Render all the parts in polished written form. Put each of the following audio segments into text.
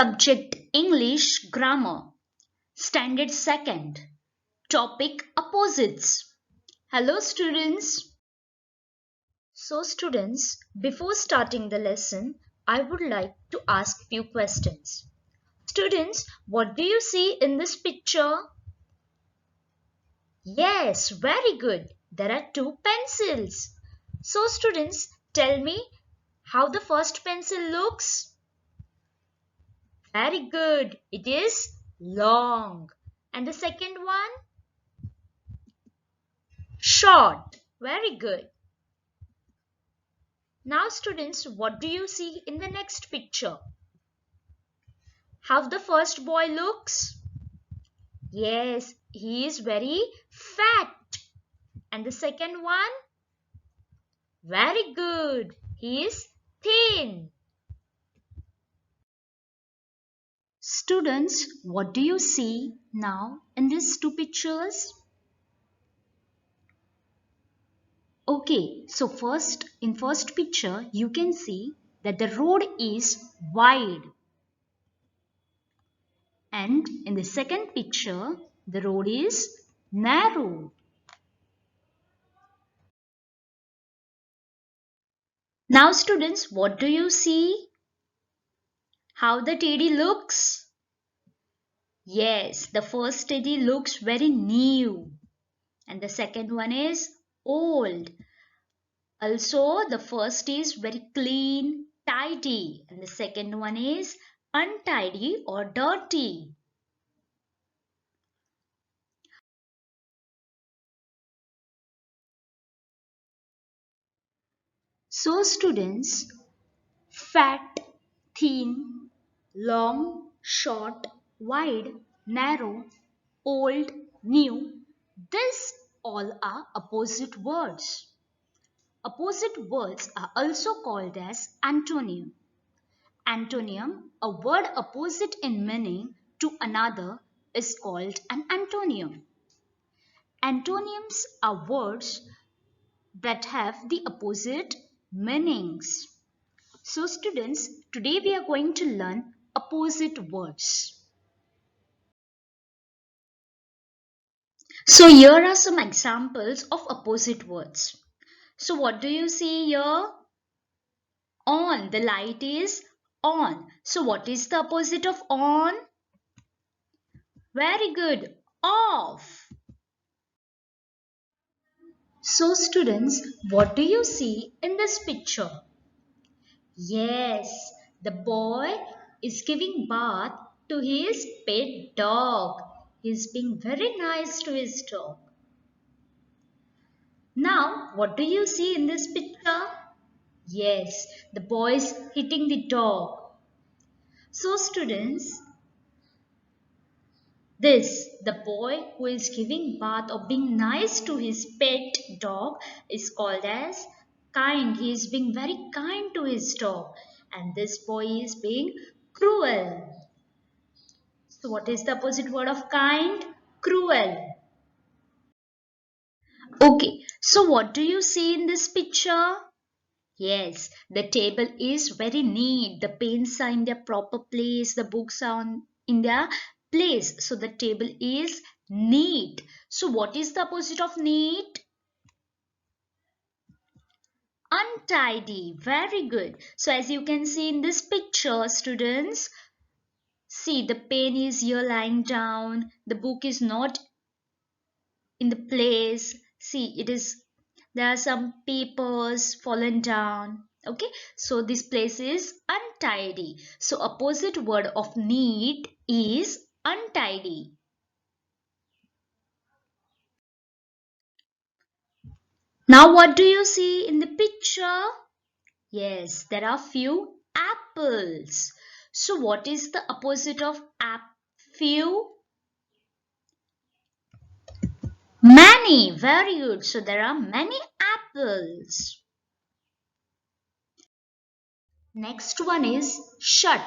Subject English Grammar. Standard 2nd. Topic Opposites. Hello students. So students, before starting the lesson, I would like to ask few questions. Students, what do you see in this picture? Yes, very good. There are two pencils. So students, tell me how the first pencil looks. Very good. It is long. And the second one? Short. Very good. Now students, what do you see in the next picture? How the first boy looks? Yes, he is very fat. And the second one? Very good. He is thin. Students, what do you see now in these two pictures? Okay, so in first picture you can see that the road is wide, and in the second picture the road is narrow. Now students, what do you see? How the teddy looks? Yes, the first teddy looks very new and the second one is old. Also, the first is very clean, tidy, and the second one is untidy or dirty. So students, fat, thin, long, short, wide, narrow, old, new, these all are opposite words. Opposite words are also called as antonym. Antonym, a word opposite in meaning to another, is called an antonym. Antonyms are words that have the opposite meanings. So students, today we are going to learn opposite words. So here are some examples of opposite words. So what do you see here? On, the light is on. So what is the opposite of on? Very good, off. So students, what do you see in this picture? Yes, the boy is giving bath to his pet dog. He is being very nice to his dog. Now, what do you see in this picture? Yes, the boy is hitting the dog. So students, the boy who is giving bath or being nice to his pet dog is called as kind. He is being very kind to his dog. And this boy is being cruel. So what is the opposite word of kind? Cruel. Okay, so what do you see in this picture? Yes, the table is very neat. The pens are in their proper place. The books are in their place. So the table is neat. So what is the opposite of neat? Untidy. Very good. So as you can see in this picture, students, see the pen is here lying down. The book is not in the place. See, there are some papers fallen down. Okay, so this place is untidy. So opposite word of neat is untidy. Now what do you see in the picture? Yes, there are few apples. So what is the opposite of few? Many. Very good. So there are many apples. Next one is shut.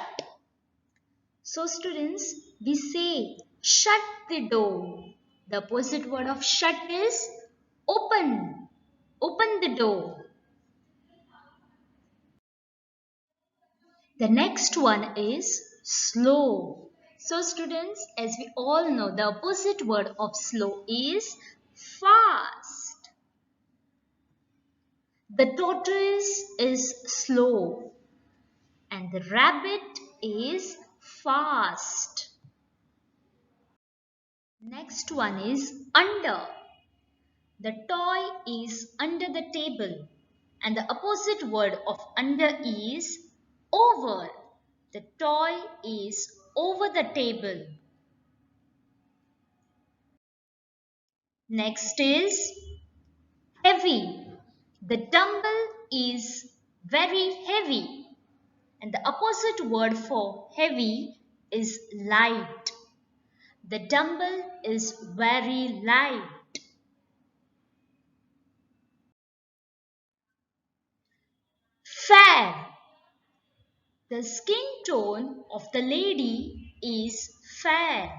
So students, we say shut the door. The opposite word of shut is open. Open the door. The next one is slow. So students, as we all know, the opposite word of slow is fast. The tortoise is slow and the rabbit is fast. Next one is under. The toy is under the table and the opposite word of under is over. The toy is over the table. Next is heavy. The dumbbell is very heavy and the opposite word for heavy is light. The dumbbell is very light. Fair. The skin tone of the lady is fair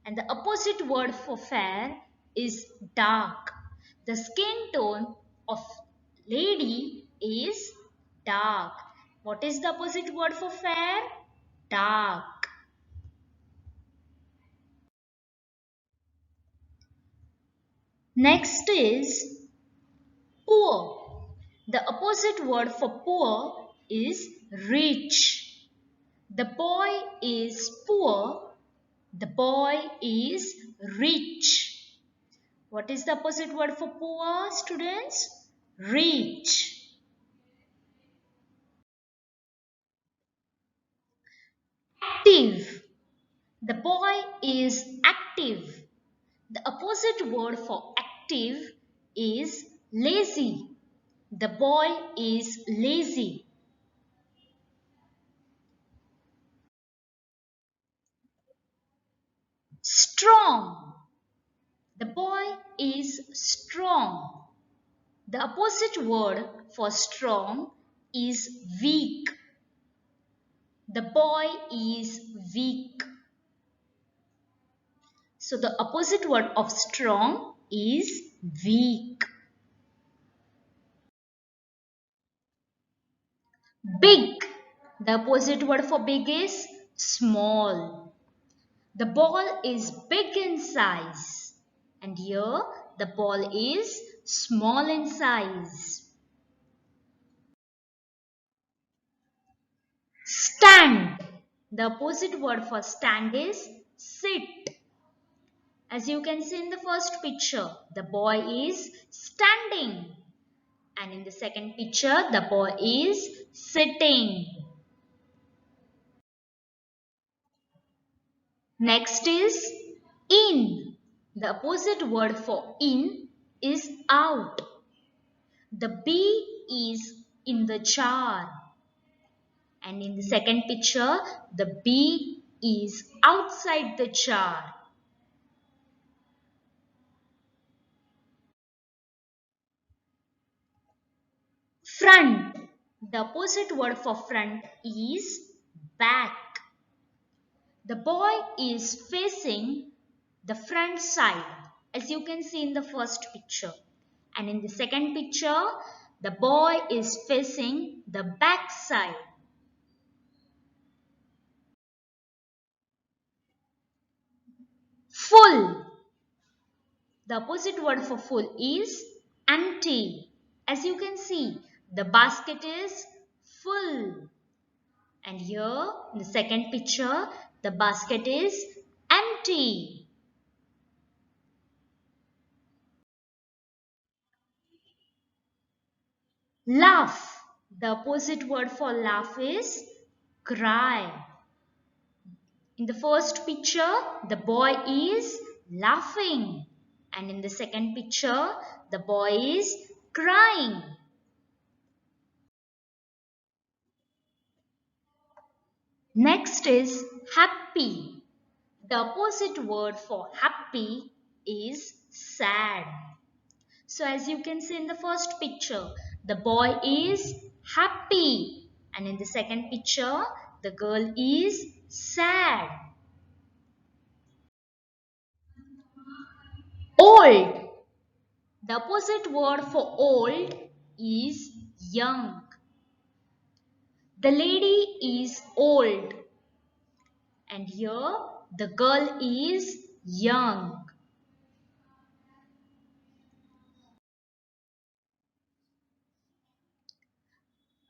and the opposite word for fair is dark. The skin tone of lady is dark. What is the opposite word for fair? Dark. Next is poor. The opposite word for poor is rich. The boy is poor. The boy is rich. What is the opposite word for poor, students? Rich. Active. The boy is active. The opposite word for active is lazy. The boy is lazy. Strong. The boy is strong. The opposite word for strong is weak. The boy is weak. So the opposite word of strong is weak. Big. The opposite word for big is small. The ball is big in size. And here the ball is small in size. Stand. The opposite word for stand is sit. As you can see in the first picture, the boy is standing. And in the second picture, the boy is sitting. Next is in. The opposite word for in is out. The bee is in the jar. And in the second picture, the bee is outside the jar. Front. The opposite word for front is back. The boy is facing the front side, as you can see in the first picture. And in the second picture, the boy is facing the back side. Full. The opposite word for full is empty. As you can see, the basket is full. And here, in the second picture, the basket is empty. Laugh. The opposite word for laugh is cry. In the first picture, the boy is laughing. And in the second picture, the boy is crying. Next is happy. The opposite word for happy is sad. So as you can see in the first picture, the boy is happy. And in the second picture, the girl is sad. Old. The opposite word for old is young. The lady is old And here the girl is young.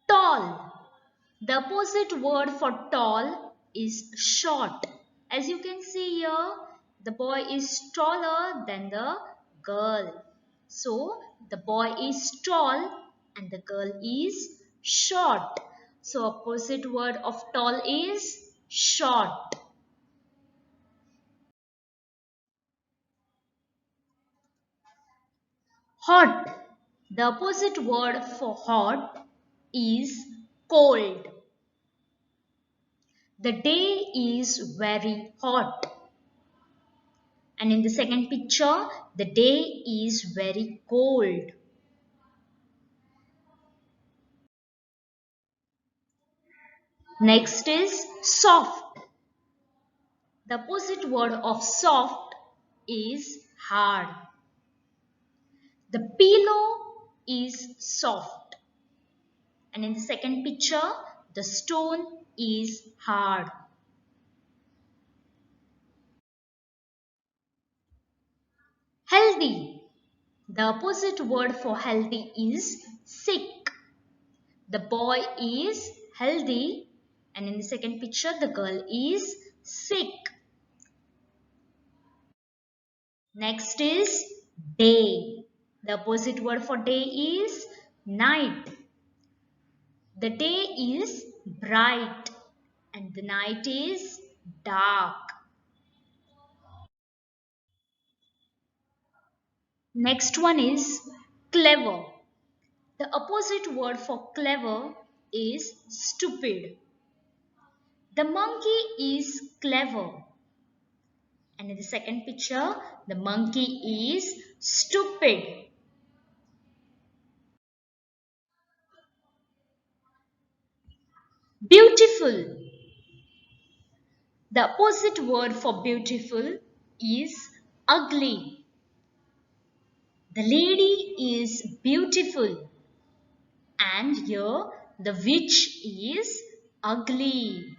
Tall. The opposite word for tall is short. As you can see here, the boy is taller than the girl. So, the boy is tall and the girl is short. So, opposite word of tall is short. Hot. The opposite word for hot is cold. The day is very hot. And in the second picture, the day is very cold. Next is soft. The opposite word of soft is hard. The pillow is soft. And in the second picture, the stone is hard. Healthy. The opposite word for healthy is sick. The boy is healthy and in the second picture the girl is sick. Next is day. The opposite word for day is night. The day is bright and the night is dark. Next one is clever. The opposite word for clever is stupid. The monkey is clever. And in the second picture, the monkey is stupid. Beautiful. The opposite word for beautiful is ugly. The lady is beautiful. And here the witch is ugly.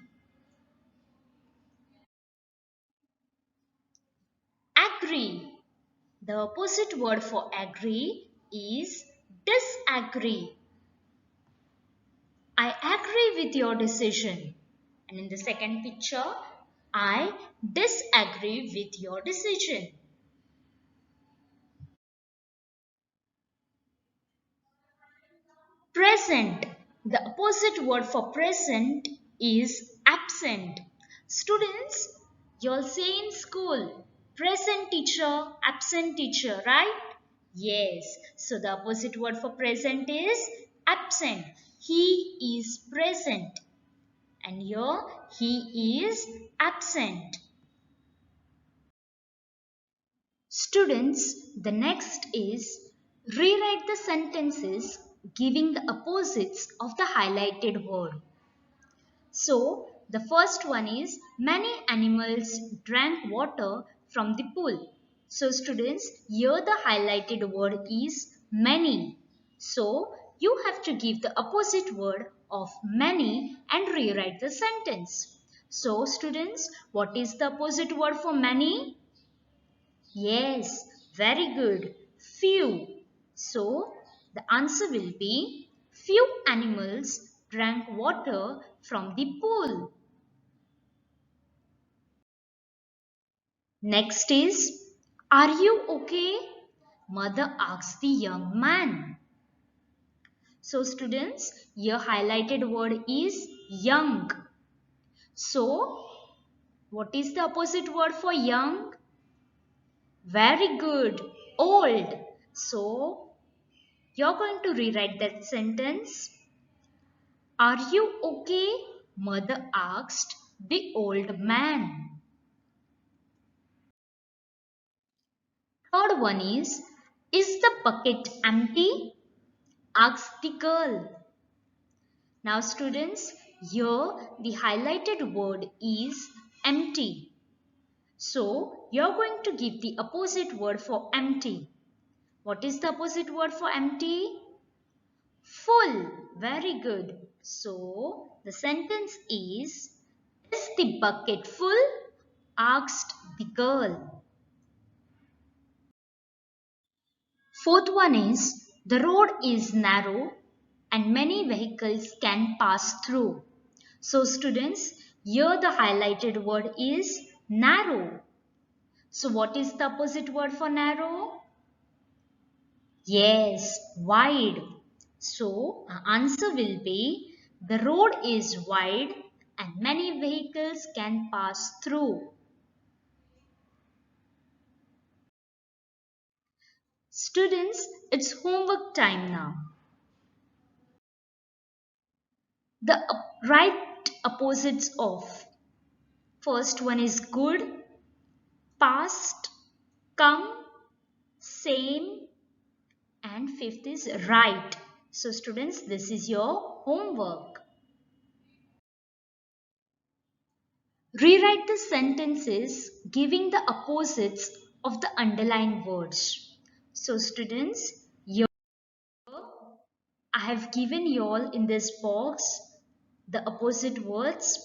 Agree. The opposite word for agree is disagree. I agree with your decision. And in the second picture, I disagree with your decision. Present. The opposite word for present is absent. Students, you'll say in school, present teacher, absent teacher, right? Yes. So the opposite word for present is absent. He is present. And here he is absent. Students, the next is rewrite the sentences giving the opposites of the highlighted word. So, the first one is many animals drank water from the pool. So, students, here the highlighted word is many. So, you have to give the opposite word of many and rewrite the sentence. So, students, what is the opposite word for many? Yes, very good. Few. So, the answer will be few animals drank water from the pool. Next is, are you okay? Mother asked the young man. So, students, your highlighted word is young. So, what is the opposite word for young? Very good. Old. So, you're going to rewrite that sentence. Are you okay? Mother asked the old man. Third one is the bucket empty? Asked the girl. Now students, here the highlighted word is empty. So you're going to give the opposite word for empty. What is the opposite word for empty? Full. Very good. So the sentence is, Is the bucket full? Asked the girl. Fourth one is the road is narrow and many vehicles can pass through. So students, here the highlighted word is narrow. So what is the opposite word for narrow? Yes, wide. So our answer will be the road is wide and many vehicles can pass through. Students, it's homework time now. The right opposites of first one is good, past, come, same, and fifth is right. So students, this is your homework. Rewrite the sentences giving the opposites of the underlined words. So students, here I have given you all in this box the opposite words.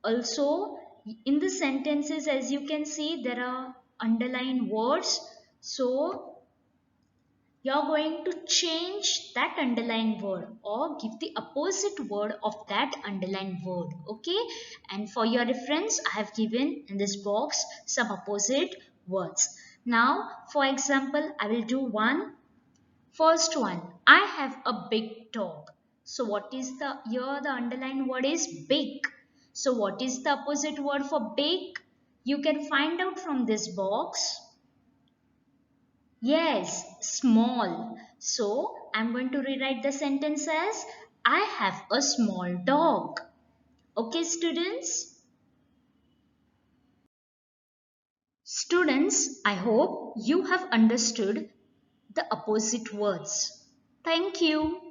Also in the sentences, as you can see, there are underlined words. So you're going to change that underlined word or give the opposite word of that underlined word. Okay, and for your reference I have given in this box some opposite words. Now for example, I will do one. First one, I have a big dog. So what is the, here the underlined word is big. So what is the opposite word for big? You can find out from this box. Yes, small. So I'm going to rewrite the sentence as I have a small dog. Okay, students? Students, I hope you have understood the opposite words. Thank you.